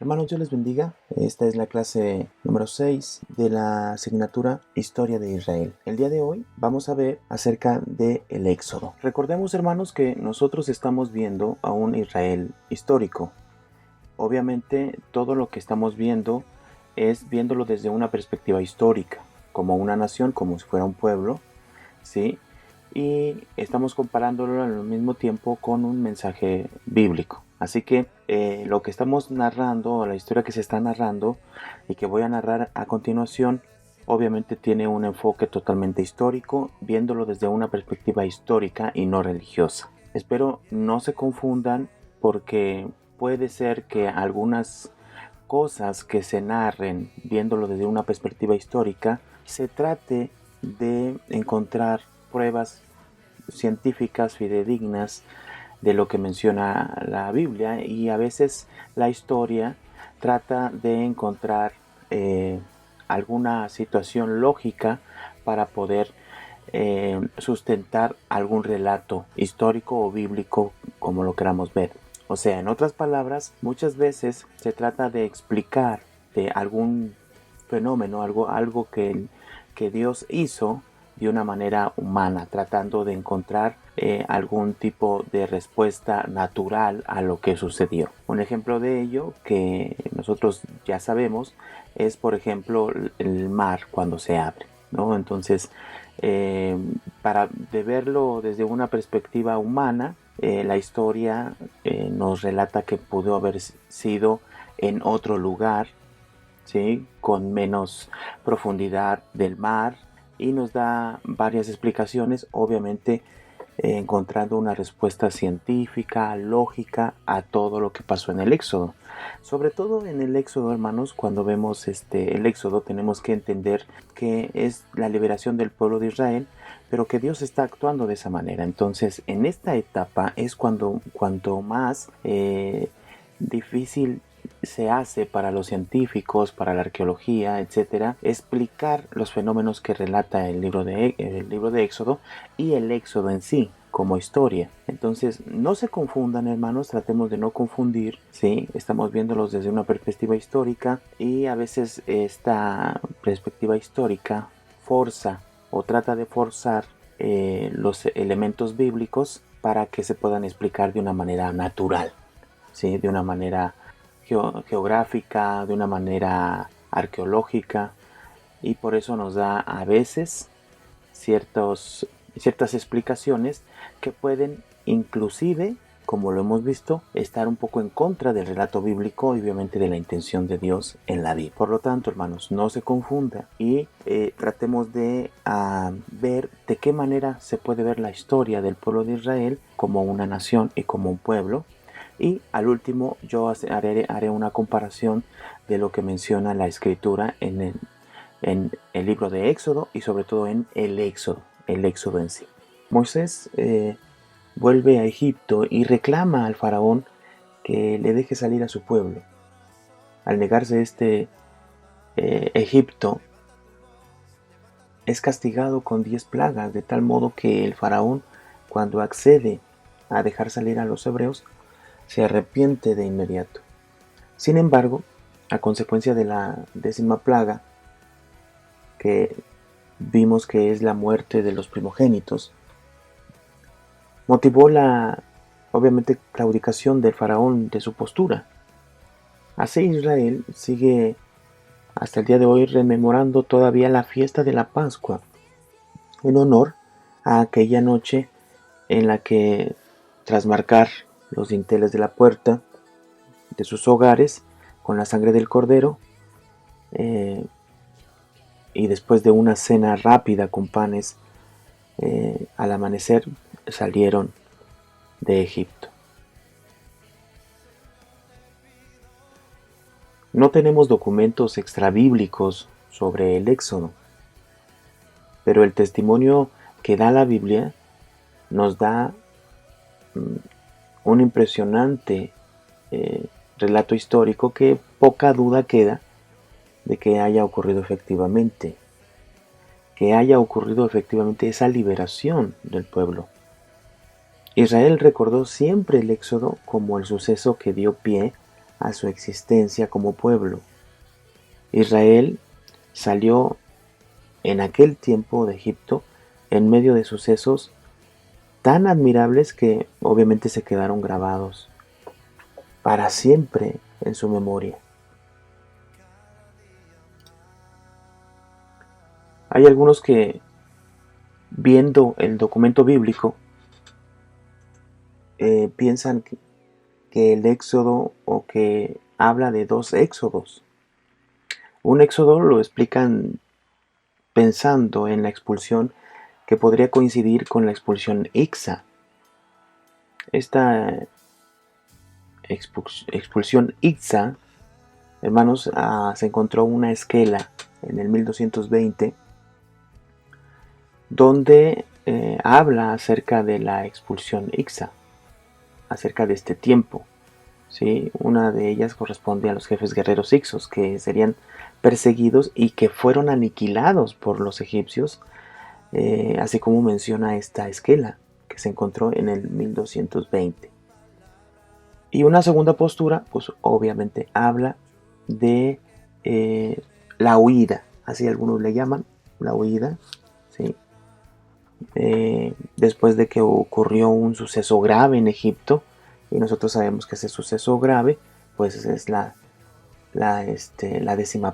Hermanos, Dios les bendiga. Esta es la clase número 6 de la asignatura Historia de Israel. El día de hoy vamos a ver acerca del Éxodo. Recordemos, hermanos, que nosotros estamos viendo a un Israel histórico. Obviamente, todo lo que estamos viendo es viéndolo desde una perspectiva histórica, como una nación, como si fuera un pueblo, ¿sí? Y estamos comparándolo al mismo tiempo con un mensaje bíblico. Así que lo que estamos narrando, la historia que se está narrando y que voy a narrar a continuación, obviamente tiene un enfoque totalmente histórico, viéndolo desde una perspectiva histórica y no religiosa. Espero no se confundan porque puede ser que algunas cosas que se narren viéndolo desde una perspectiva histórica se trate de encontrar pruebas científicas fidedignas de lo que menciona la Biblia, y a veces la historia trata de encontrar alguna situación lógica para poder sustentar algún relato histórico o bíblico, como lo queramos ver. O sea, en otras palabras, muchas veces se trata de explicar de algún fenómeno, algo que Dios hizo de una manera humana, tratando de encontrar algún tipo de respuesta natural a lo que sucedió. Un ejemplo de ello que nosotros ya sabemos es, por ejemplo, el mar cuando se abre, ¿no? Entonces, para de verlo desde una perspectiva humana, la historia nos relata que pudo haber sido en otro lugar, ¿sí? Con menos profundidad del mar, y nos da varias explicaciones, obviamente encontrando una respuesta científica, lógica a todo lo que pasó en el Éxodo. Sobre todo en el Éxodo, hermanos, cuando vemos el Éxodo tenemos que entender que es la liberación del pueblo de Israel, pero que Dios está actuando de esa manera. Entonces, en esta etapa es cuanto más difícil se hace para los científicos, para la arqueología, etcétera, explicar los fenómenos que relata el libro de Éxodo y el Éxodo en sí como historia. Entonces, no se confundan, hermanos, tratemos de no confundir, ¿sí? Estamos viéndolos desde una perspectiva histórica, y a veces esta perspectiva histórica forza o trata de forzar los elementos bíblicos para que se puedan explicar de una manera natural, ¿sí? De una manera geográfica, de una manera arqueológica, y por eso nos da a veces ciertas explicaciones que pueden inclusive, como lo hemos visto, estar un poco en contra del relato bíblico y obviamente de la intención de Dios en la Biblia. Por lo tanto, hermanos, no se confunda y tratemos de ver de qué manera se puede ver la historia del pueblo de Israel como una nación y como un pueblo. Y al último yo haré una comparación de lo que menciona la escritura en el libro de Éxodo, y sobre todo en el Éxodo en sí. Moisés vuelve a Egipto y reclama al faraón que le deje salir a su pueblo. Al negarse Egipto es castigado con 10 plagas, de tal modo que el faraón, cuando accede a dejar salir a los hebreos, se arrepiente de inmediato. Sin embargo, a consecuencia de la 10ª plaga, que vimos que es la muerte de los primogénitos, motivó la obviamente claudicación del faraón de su postura. Así Israel sigue hasta el día de hoy rememorando todavía la fiesta de la Pascua, en honor a aquella noche en la que, tras marcar los dinteles de la puerta de sus hogares con la sangre del cordero, y después de una cena rápida con panes, al amanecer salieron de Egipto. No tenemos documentos extrabíblicos sobre el Éxodo, pero el testimonio que da la Biblia nos da un impresionante relato histórico que poca duda queda de que haya ocurrido efectivamente, esa liberación del pueblo. Israel recordó siempre el Éxodo como el suceso que dio pie a su existencia como pueblo. Israel salió en aquel tiempo de Egipto en medio de sucesos tan admirables que obviamente se quedaron grabados para siempre en su memoria. Hay algunos que, viendo el documento bíblico, piensan que el éxodo o que habla de dos éxodos. Un éxodo lo explican pensando en la expulsión que podría coincidir con la expulsión Ixá. Esta expulsión Ixá, hermanos, se encontró una esquela en el 1220 donde habla acerca de la expulsión Ixá, acerca de este tiempo. ¿Sí? Una de ellas corresponde a los jefes guerreros Ixos, que serían perseguidos y que fueron aniquilados por los egipcios, así como menciona esta esquela que se encontró en el 1220. Y una segunda postura, pues obviamente habla de la huida, así algunos le llaman, la huida, ¿sí? Después de que ocurrió un suceso grave en Egipto, y nosotros sabemos que ese suceso grave, pues es la décima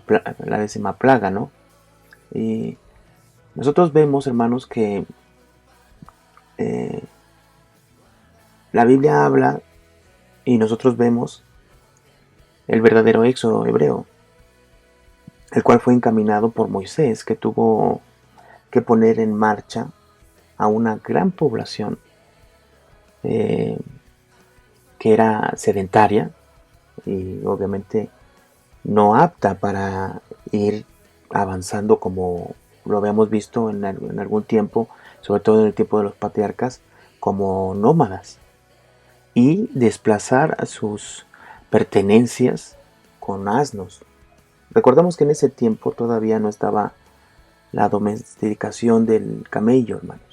plaga, ¿no? Y nosotros vemos, hermanos, que la Biblia habla y nosotros vemos el verdadero éxodo hebreo, el cual fue encaminado por Moisés, que tuvo que poner en marcha a una gran población que era sedentaria y obviamente no apta para ir avanzando como lo habíamos visto en algún tiempo, sobre todo en el tiempo de los patriarcas, como nómadas, y desplazar a sus pertenencias con asnos. Recordamos que en ese tiempo todavía no estaba la domesticación del camello, hermanos.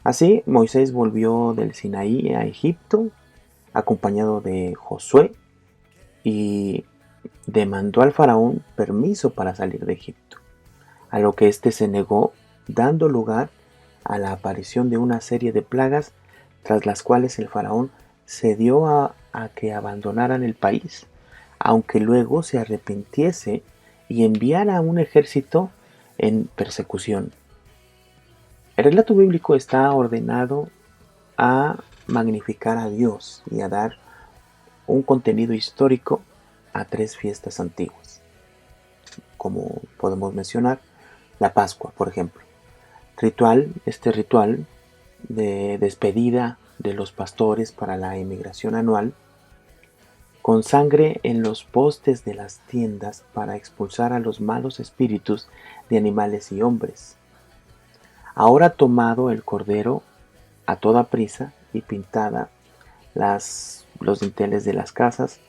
Así, Moisés volvió del Sinaí a Egipto, acompañado de Josué, y demandó al faraón permiso para salir de Egipto, a lo que éste se negó, dando lugar a la aparición de una serie de plagas, tras las cuales el faraón cedió a que abandonaran el país, aunque luego se arrepintiese y enviara un ejército en persecución. El relato bíblico está ordenado a magnificar a Dios y a dar un contenido histórico a tres fiestas antiguas, como podemos mencionar la Pascua, por ejemplo. Este ritual de despedida de los pastores para la emigración anual, con sangre en los postes de las tiendas para expulsar a los malos espíritus de animales y hombres. Ahora tomado el cordero a toda prisa y pintada los dinteles de las casas,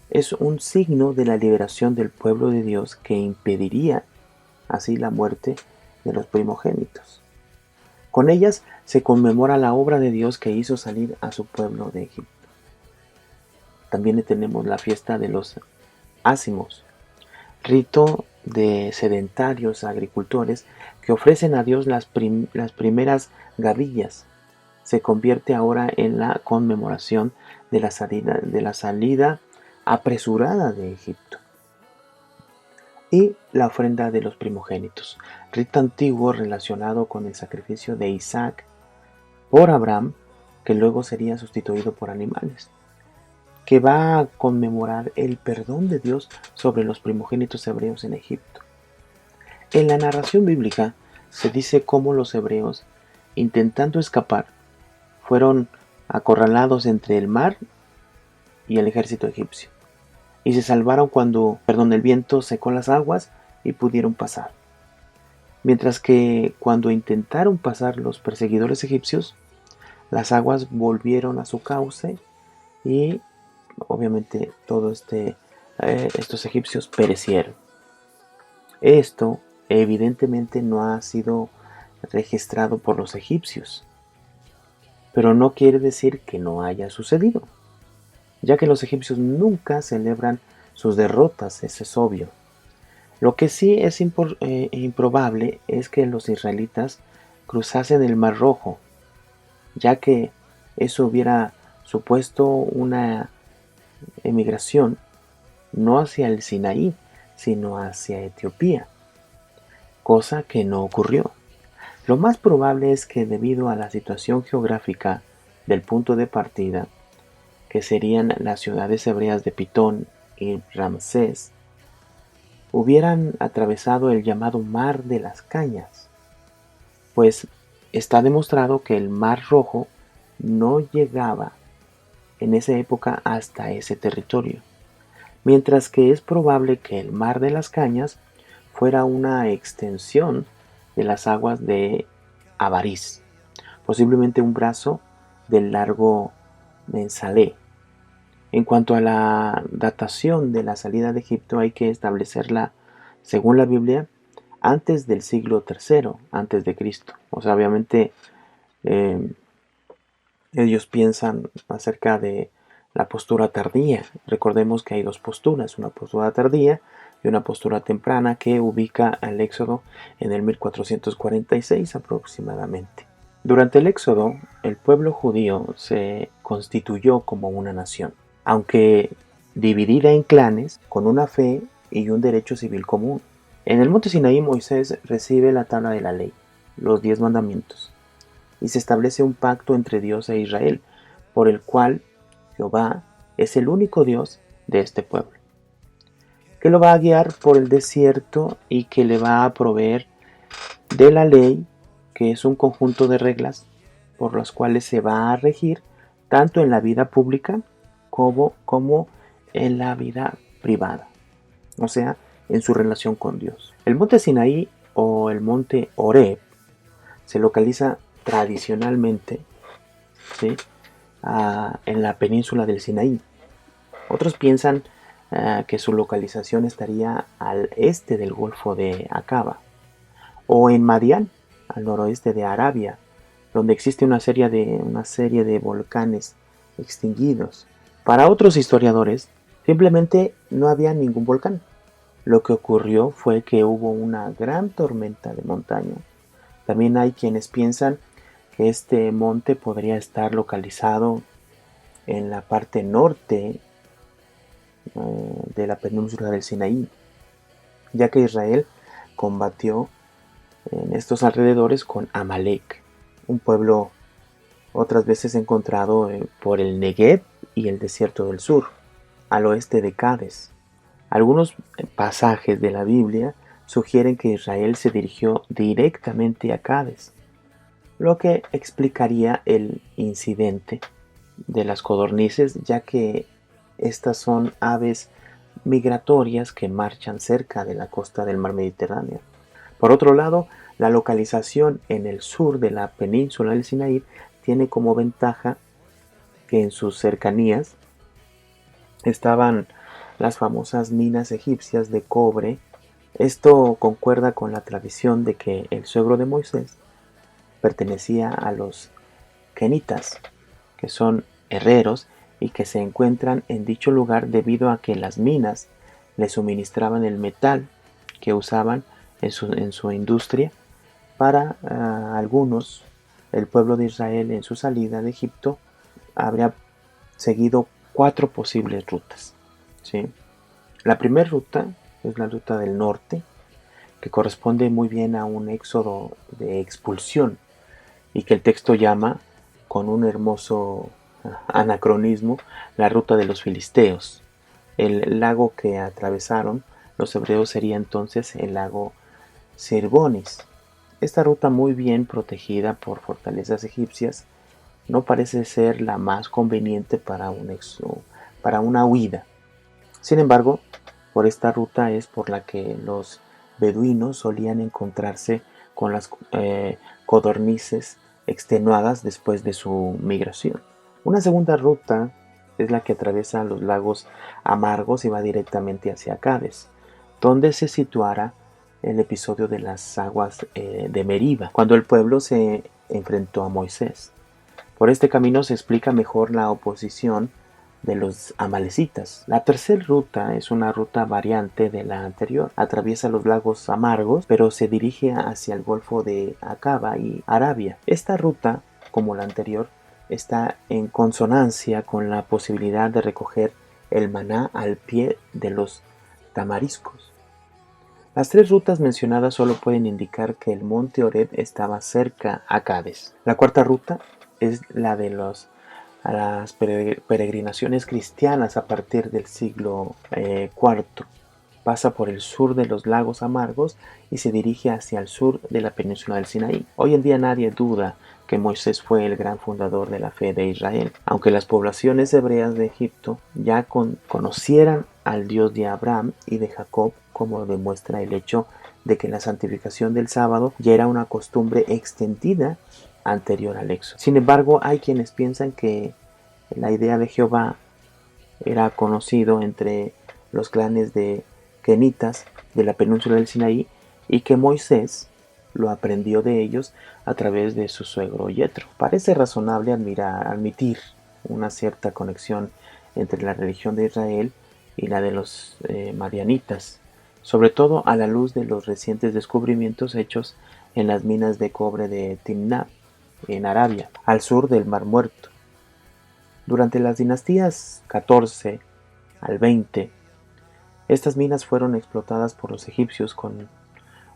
es un signo de la liberación del pueblo de Dios que impediría así la muerte de los primogénitos. Con ellas se conmemora la obra de Dios que hizo salir a su pueblo de Egipto. También tenemos la fiesta de los ácimos, rito de sedentarios agricultores que ofrecen a Dios las primeras gavillas. Se convierte ahora en la conmemoración de la salida apresurada de Egipto. Y la ofrenda de los primogénitos, rito antiguo relacionado con el sacrificio de Isaac por Abraham, que luego sería sustituido por animales, que va a conmemorar el perdón de Dios sobre los primogénitos hebreos en Egipto. En la narración bíblica se dice cómo los hebreos, intentando escapar, fueron acorralados entre el mar y el ejército egipcio, y se salvaron cuando el viento secó las aguas y pudieron pasar. Mientras que cuando intentaron pasar los perseguidores egipcios, las aguas volvieron a su cauce y obviamente todos estos egipcios perecieron. Esto evidentemente no ha sido registrado por los egipcios, pero no quiere decir que no haya sucedido. ya que los egipcios nunca celebran sus derrotas, eso es obvio. Lo que sí es improbable es que los israelitas cruzasen el Mar Rojo, ya que eso hubiera supuesto una emigración no hacia el Sinaí, sino hacia Etiopía, cosa que no ocurrió. Lo más probable es que debido a la situación geográfica del punto de partida, que serían las ciudades hebreas de Pitón y Ramsés, hubieran atravesado el llamado Mar de las Cañas, pues está demostrado que el Mar Rojo no llegaba en esa época hasta ese territorio, mientras que es probable que el Mar de las Cañas fuera una extensión de las aguas de Avariz, posiblemente un brazo del largo Mensalé. En cuanto a la datación de la salida de Egipto, hay que establecerla, según la Biblia, antes del siglo III antes de Cristo. O sea, obviamente eh, ellos piensan acerca de la postura tardía. Recordemos que hay dos posturas, una postura tardía y una postura temprana que ubica al Éxodo en el 1446 aproximadamente. Durante el Éxodo, el pueblo judío se constituyó como una nación, aunque dividida en clanes, con una fe y un derecho civil común. En el monte Sinaí Moisés recibe la tabla de la ley, los 10 mandamientos, y se establece un pacto entre Dios e Israel, por el cual Jehová es el único Dios de este pueblo, que lo va a guiar por el desierto y que le va a proveer de la ley, que es un conjunto de reglas por las cuales se va a regir tanto en la vida pública como en la vida privada, o sea, en su relación con Dios. El monte Sinaí o el monte Horeb se localiza tradicionalmente, ¿sí?, en la península del Sinaí. Otros piensan que su localización estaría al este del Golfo de Acaba o en Madián, al noroeste de Arabia, donde existe una serie de volcanes extinguidos. Para otros historiadores, simplemente no había ningún volcán. Lo que ocurrió fue que hubo una gran tormenta de montaña. También hay quienes piensan que este monte podría estar localizado en la parte norte de la península del Sinaí, ya que Israel combatió en estos alrededores con Amalek, un pueblo otras veces encontrado por el Negev y el desierto del sur, al oeste de Cádiz. Algunos pasajes de la Biblia sugieren que Israel se dirigió directamente a Cádiz, lo que explicaría el incidente de las codornices, ya que estas son aves migratorias que marchan cerca de la costa del mar Mediterráneo. Por otro lado, la localización en el sur de la península del Sinaí tiene como ventaja que en sus cercanías estaban las famosas minas egipcias de cobre. Esto concuerda con la tradición de que el suegro de Moisés pertenecía a los kenitas, que son herreros y que se encuentran en dicho lugar debido a que las minas le suministraban el metal que usaban en su industria. Para algunos, el pueblo de Israel en su salida de Egipto habría seguido 4 posibles rutas, ¿sí? La primera ruta es la ruta del norte, que corresponde muy bien a un éxodo de expulsión y que el texto llama, con un hermoso anacronismo, la ruta de los filisteos. El lago que atravesaron los hebreos sería entonces el lago Sirbonis. Esta ruta, muy bien protegida por fortalezas egipcias, no parece ser la más conveniente para una huida. Sin embargo, por esta ruta es por la que los beduinos solían encontrarse con las codornices extenuadas después de su migración. Una segunda ruta es la que atraviesa los lagos amargos y va directamente hacia Cádiz, donde se situará el episodio de las aguas de Meriba, cuando el pueblo se enfrentó a Moisés. Por este camino se explica mejor la oposición de los amalecitas. La tercera ruta es una ruta variante de la anterior. Atraviesa los lagos amargos, pero se dirige hacia el Golfo de Aqaba y Arabia. Esta ruta, como la anterior, está en consonancia con la posibilidad de recoger el maná al pie de los tamariscos. Las tres rutas mencionadas solo pueden indicar que el monte Oreb estaba cerca a Cades. La cuarta ruta es la de las peregrinaciones cristianas a partir del siglo IV. Pasa por el sur de los lagos amargos y se dirige hacia el sur de la península del Sinaí. Hoy en día nadie duda que Moisés fue el gran fundador de la fe de Israel. Aunque las poblaciones hebreas de Egipto ya conocieran al Dios de Abraham y de Jacob, como demuestra el hecho de que la santificación del sábado ya era una costumbre extendida anterior al Éxodo. Sin embargo, hay quienes piensan que la idea de Jehová era conocido entre los clanes de Kenitas de la península del Sinaí y que Moisés lo aprendió de ellos a través de su suegro Yetro. Parece razonable admitir una cierta conexión entre la religión de Israel y la de los madianitas, sobre todo a la luz de los recientes descubrimientos hechos en las minas de cobre de Timnah, en Arabia, al sur del Mar Muerto. Durante las dinastías 14 al 20, estas minas fueron explotadas por los egipcios con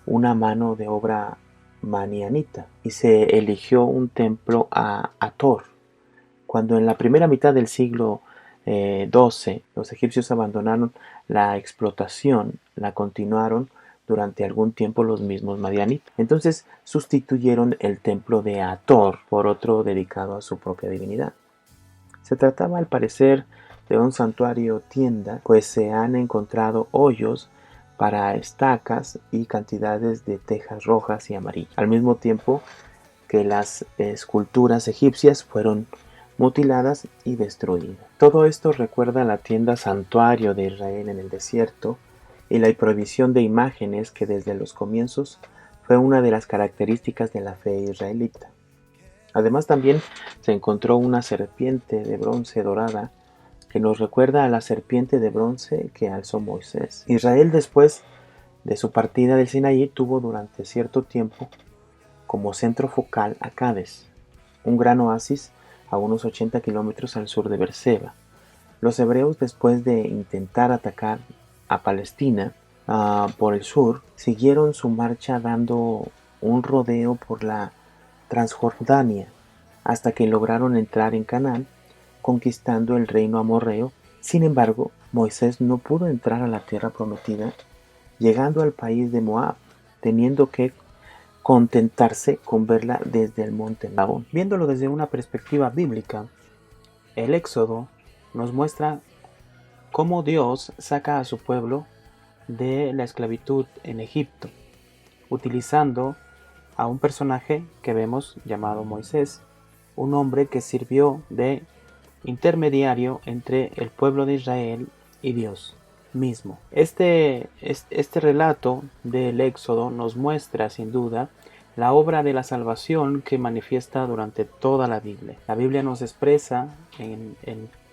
una mano de obra madianita y se eligió un templo a Hathor. Cuando en la primera mitad del siglo XII los egipcios abandonaron la explotación, la continuaron durante algún tiempo los mismos madianitas. Entonces sustituyeron el templo de Hathor por otro dedicado a su propia divinidad. Se trataba al parecer de un santuario tienda, pues se han encontrado hoyos para estacas y cantidades de tejas rojas y amarillas, al mismo tiempo que las esculturas egipcias fueron mutiladas y destruidas. Todo esto recuerda la tienda santuario de Israel en el desierto y la prohibición de imágenes que desde los comienzos fue una de las características de la fe israelita. Además también se encontró una serpiente de bronce dorada que nos recuerda a la serpiente de bronce que alzó Moisés. Israel, después de su partida del Sinaí, tuvo durante cierto tiempo como centro focal a Cades, un gran oasis a unos 80 kilómetros al sur de Beerseba. Los hebreos, después de intentar atacar a Palestina por el sur, siguieron su marcha dando un rodeo por la Transjordania hasta que lograron entrar en Canaán, conquistando el reino amorreo. Sin embargo, Moisés no pudo entrar a la tierra prometida, llegando al país de Moab, teniendo que contentarse con verla desde el monte Labón. Viéndolo desde una perspectiva bíblica, el Éxodo nos muestra cómo Dios saca a su pueblo de la esclavitud en Egipto, utilizando a un personaje que vemos llamado Moisés, un hombre que sirvió de intermediario entre el pueblo de Israel y Dios mismo. Este relato del Éxodo nos muestra sin duda la obra de la salvación que manifiesta durante toda la Biblia. La Biblia nos expresa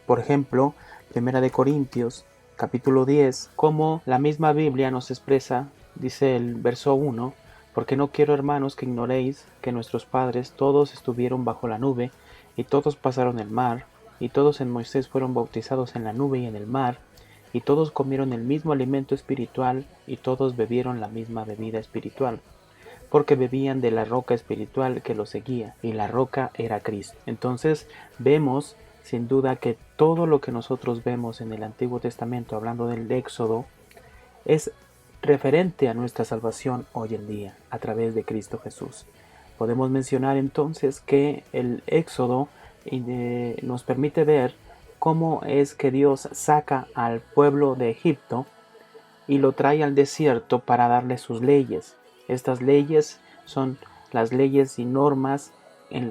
por ejemplo, 1 de Corintios capítulo 10, como la misma Biblia nos expresa, dice el verso 1, porque no quiero, hermanos, que ignoréis que nuestros padres todos estuvieron bajo la nube, y todos pasaron el mar, y todos en Moisés fueron bautizados en la nube y en el mar, y todos comieron el mismo alimento espiritual, y todos bebieron la misma bebida espiritual, porque bebían de la roca espiritual que los seguía, y la roca era Cristo. Entonces vemos sin duda que todo lo que nosotros vemos en el Antiguo Testamento, hablando del Éxodo, es referente a nuestra salvación hoy en día, a través de Cristo Jesús. Podemos mencionar entonces que el Éxodo nos permite ver cómo es que Dios saca al pueblo de Egipto y lo trae al desierto para darle sus leyes. Estas leyes son las leyes y normas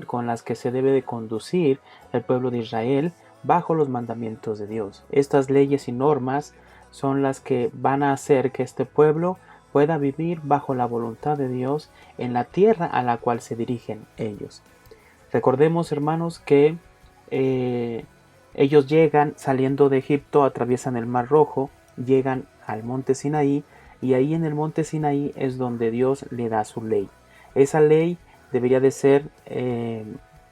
con las que se debe de conducir el pueblo de Israel bajo los mandamientos de Dios. Estas leyes y normas son las que van a hacer que este pueblo pueda vivir bajo la voluntad de Dios en la tierra a la cual se dirigen ellos. Recordemos, hermanos, que Ellos llegan saliendo de Egipto, atraviesan el Mar Rojo, llegan al monte Sinaí, y ahí en el monte Sinaí es donde Dios le da su ley. Esa ley debería de ser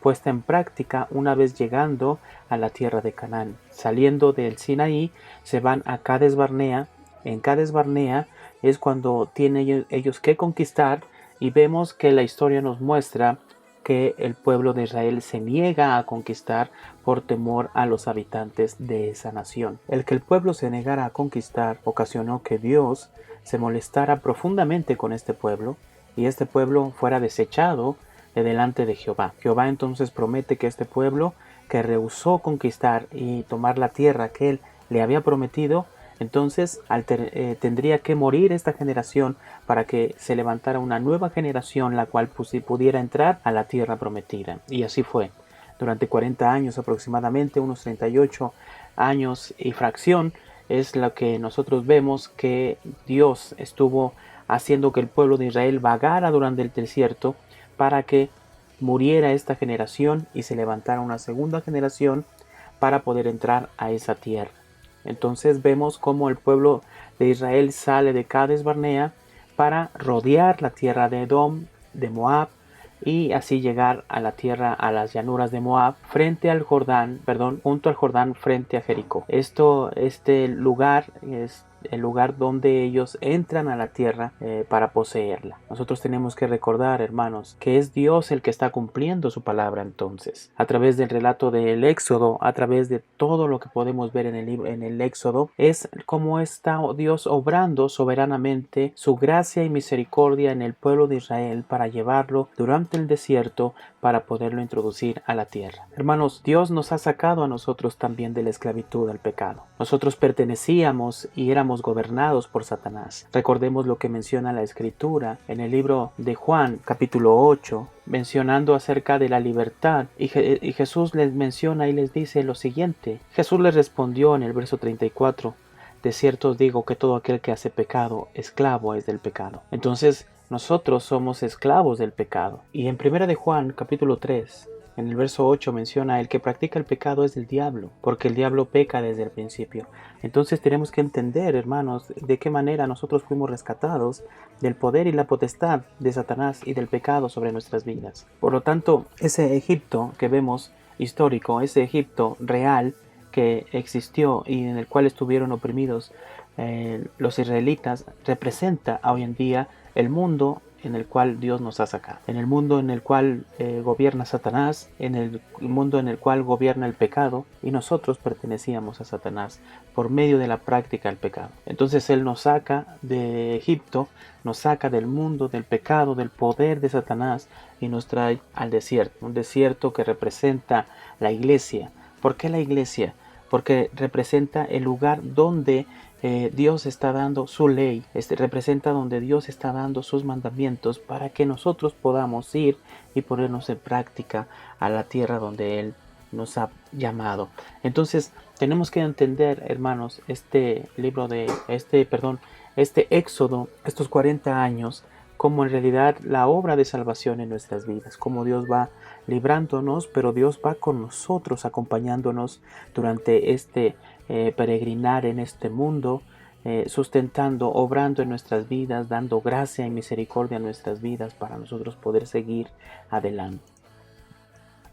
puesta en práctica una vez llegando a la tierra de Canaán. Saliendo del Sinaí se van a Cades Barnea. En Cades Barnea es cuando tienen ellos que conquistar, y vemos que la historia nos muestra que el pueblo de Israel se niega a conquistar por temor a los habitantes de esa nación. El que el pueblo se negara a conquistar ocasionó que Dios se molestara profundamente con este pueblo, y este pueblo fuera desechado de delante de Jehová. Jehová entonces promete que este pueblo, que rehusó conquistar y tomar la tierra que él le había prometido, entonces tendría que morir esta generación para que se levantara una nueva generación, la cual pudiera entrar a la tierra prometida. Y así fue. Durante 40 años aproximadamente, unos 38 años y fracción, es lo que nosotros vemos que Dios estuvo haciendo que el pueblo de Israel vagara durante el desierto para que muriera esta generación y se levantara una segunda generación para poder entrar a esa tierra. Entonces vemos cómo el pueblo de Israel sale de Cades Barnea para rodear la tierra de Edom, de Moab, y así llegar a la tierra, a las llanuras de Moab, frente al Jordán, junto al Jordán, frente a Jericó. Este lugar es el lugar donde ellos entran a la tierra para poseerla. Nosotros tenemos que recordar, hermanos, que es Dios el que está cumpliendo su palabra entonces. A través del relato del Éxodo, a través de todo lo que podemos ver en el libro, en el Éxodo, es como está Dios obrando soberanamente su gracia y misericordia en el pueblo de Israel para llevarlo durante el desierto para poderlo introducir a la tierra. Hermanos, Dios nos ha sacado a nosotros también de la esclavitud al pecado. Nosotros pertenecíamos y éramos gobernados por Satanás. Recordemos lo que menciona la Escritura en el libro de Juan, capítulo 8, mencionando acerca de la libertad, y Jesús les menciona y les dice lo siguiente. Jesús les respondió en el verso 34: de cierto os digo que todo aquel que hace pecado, esclavo es del pecado. Entonces, nosotros somos esclavos del pecado. Y en 1 de Juan, capítulo 3, en el verso 8 menciona: el que practica el pecado es del diablo, porque el diablo peca desde el principio. Entonces tenemos que entender, hermanos, de qué manera nosotros fuimos rescatados del poder y la potestad de Satanás y del pecado sobre nuestras vidas. Por lo tanto, ese Egipto que vemos histórico, ese Egipto real que existió y en el cual estuvieron oprimidos los israelitas, representa hoy en día el mundo en el cual Dios nos ha sacado, en el mundo en el cual gobierna Satanás, en el mundo en el cual gobierna el pecado, y nosotros pertenecíamos a Satanás por medio de la práctica del pecado. Entonces Él nos saca de Egipto, nos saca del mundo, del pecado, del poder de Satanás, y nos trae al desierto, un desierto que representa la iglesia. ¿Por qué la iglesia? Porque representa el lugar donde Dios está dando su ley, representa donde Dios está dando sus mandamientos para que nosotros podamos ir y ponernos en práctica a la tierra donde Él nos ha llamado. Entonces tenemos que entender, hermanos, este Éxodo, estos 40 años, como en realidad la obra de salvación en nuestras vidas, como Dios va librándonos, pero Dios va con nosotros, acompañándonos durante este peregrinar en este mundo, sustentando, obrando en nuestras vidas, dando gracia y misericordia en nuestras vidas para nosotros poder seguir adelante.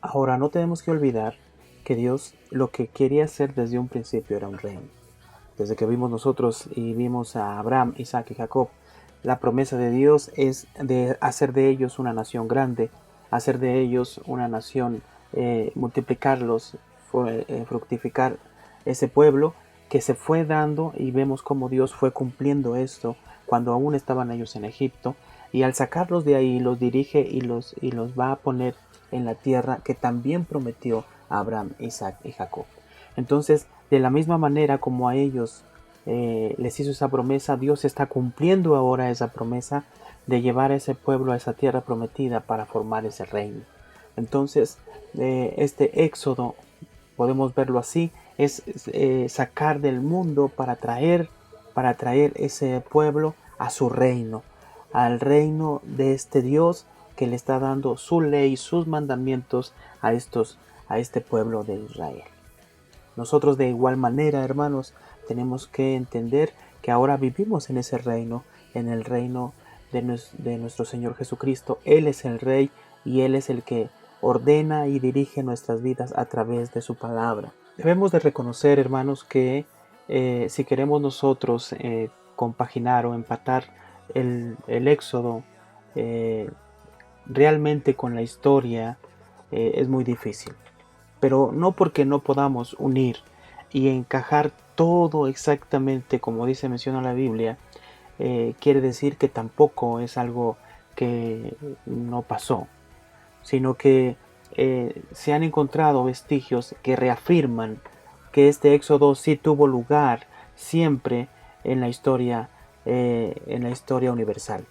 Ahora, no tenemos que olvidar que Dios lo que quería hacer desde un principio era un reino. Desde que vimos nosotros y vimos a Abraham, Isaac y Jacob, la promesa de Dios es de hacer de ellos una nación grande, hacer de ellos una nación, multiplicarlos, fructificar ese pueblo que se fue dando, y vemos cómo Dios fue cumpliendo esto cuando aún estaban ellos en Egipto, y al sacarlos de ahí los dirige y los va a poner en la tierra que también prometió a Abraham, Isaac y Jacob. Entonces, de la misma manera como a ellos les hizo esa promesa, Dios está cumpliendo ahora esa promesa de llevar a ese pueblo a esa tierra prometida para formar ese reino. Entonces, este éxodo, podemos verlo así, es sacar del mundo para traer ese pueblo a su reino, al reino de este Dios que le está dando su ley, sus mandamientos a este pueblo de Israel. Nosotros de igual manera, hermanos, tenemos que entender que ahora vivimos en ese reino, en el reino de nuestro Señor Jesucristo. Él es el Rey y Él es el que ordena y dirige nuestras vidas a través de su palabra. Debemos de reconocer, hermanos, que si queremos nosotros compaginar o empatar el Éxodo realmente con la historia, es muy difícil. Pero no porque no podamos unir y encajar todo exactamente como menciona la Biblia, quiere decir que tampoco es algo que no pasó, sino que se han encontrado vestigios que reafirman que este éxodo sí tuvo lugar siempre en la historia universal.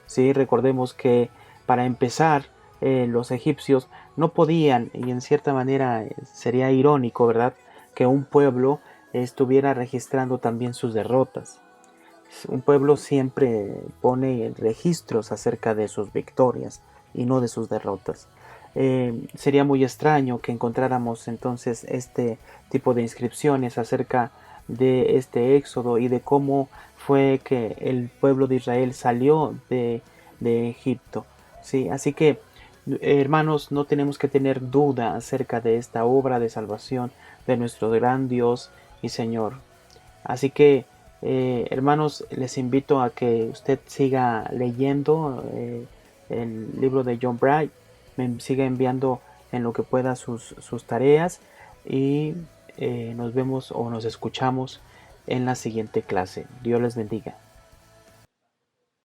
¿Sí? Recordemos que para empezar, los egipcios no podían, y en cierta manera sería irónico, ¿verdad?, que un pueblo estuviera registrando también sus derrotas. Un pueblo siempre pone registros acerca de sus victorias y no de sus derrotas. Sería muy extraño que encontráramos entonces este tipo de inscripciones acerca de este éxodo y de cómo fue que el pueblo de Israel salió de Egipto. ¿Sí? Así que, hermanos, no tenemos que tener duda acerca de esta obra de salvación de nuestro gran Dios y Señor. Así que, hermanos, les invito a que usted siga leyendo el libro de John Bright, me siga enviando en lo que pueda sus tareas y nos vemos o nos escuchamos en la siguiente clase. Dios les bendiga.